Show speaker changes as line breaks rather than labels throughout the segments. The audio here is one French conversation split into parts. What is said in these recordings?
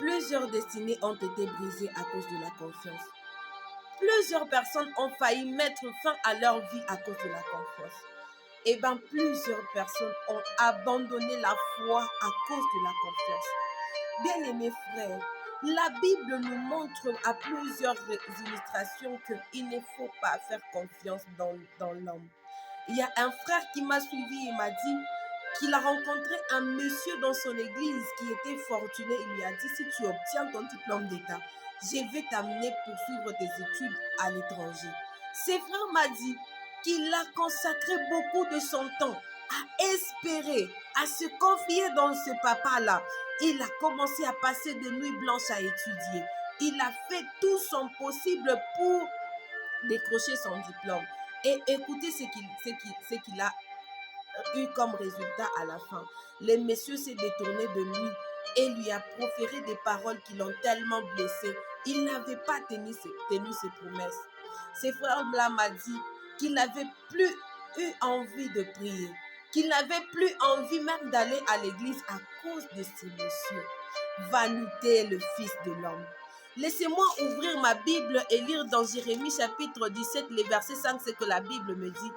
Plusieurs destinées ont été brisées à cause de la confiance. Plusieurs personnes ont failli mettre fin à leur vie à cause de la confiance. Et bien, plusieurs personnes ont abandonné la foi à cause de la confiance. Bien-aimés frères, la Bible nous montre à plusieurs illustrations qu'il ne faut pas faire confiance dans l'homme. Il y a un frère qui m'a suivi et m'a dit qu'il a rencontré un monsieur dans son église qui était fortuné. Il lui a dit, si tu obtiens ton diplôme d'État, je vais t'amener pour suivre tes études à l'étranger. Ce frère m'a dit qu'il a consacré beaucoup de son temps à espérer, à se confier dans ce papa-là. Il a commencé à passer des nuits blanches à étudier. Il a fait tout son possible pour décrocher son diplôme. Et écoutez ce qu'il a eu comme résultat à la fin. Le monsieur s'est détourné de lui et lui a proféré des paroles qui l'ont tellement blessé. Il n'avait pas tenu ses promesses. Ce frère-là m'a dit qu'il n'avait plus eu envie de prier, qu'il n'avait plus envie même d'aller à l'église à cause de ce monsieur. Vanité est le fils de l'homme. Laissez-moi ouvrir ma Bible et lire dans Jérémie chapitre 17, les versets 5, ce que la Bible me dit.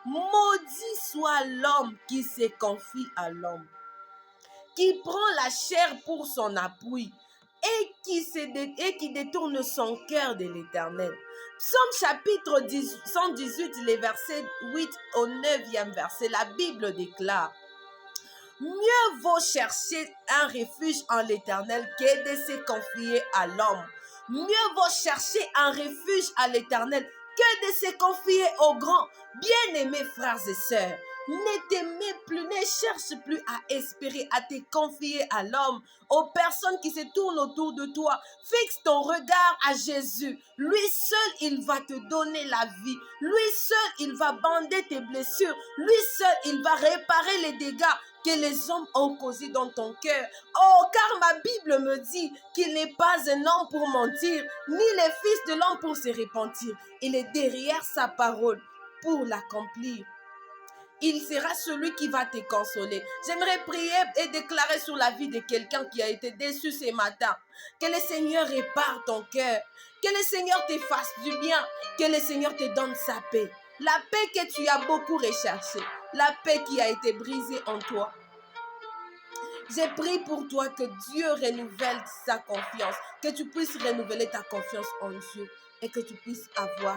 Maudit soit l'homme qui se confie à l'homme, qui prend la chair pour son appui et qui détourne son cœur de l'Éternel. Psaume chapitre 118, les versets 8 au 9e verset, la Bible déclare: mieux vaut chercher un refuge en l'Éternel que de se confier à l'homme. Mieux vaut chercher un refuge à l'Éternel que de se confier aux grands. Bien-aimés frères et sœurs, ne t'aimez plus, ne cherche plus à espérer, à te confier à l'homme, aux personnes qui se tournent autour de toi. Fixe ton regard à Jésus. Lui seul, il va te donner la vie. Lui seul, il va bander tes blessures. Lui seul, il va réparer les dégâts que les hommes ont causés dans ton cœur. Oh, car ma Bible me dit qu'il n'est pas un homme pour mentir, ni le fils de l'homme pour se repentir. Il est derrière sa parole pour l'accomplir. Il sera celui qui va te consoler. J'aimerais prier et déclarer sur la vie de quelqu'un qui a été déçu ce matin. Que le Seigneur répare ton cœur. Que le Seigneur te fasse du bien. Que le Seigneur te donne sa paix. La paix que tu as beaucoup recherchée. La paix qui a été brisée en toi. J'ai prié pour toi que Dieu renouvelle sa confiance. Que tu puisses renouveler ta confiance en Dieu. Et que tu puisses avoir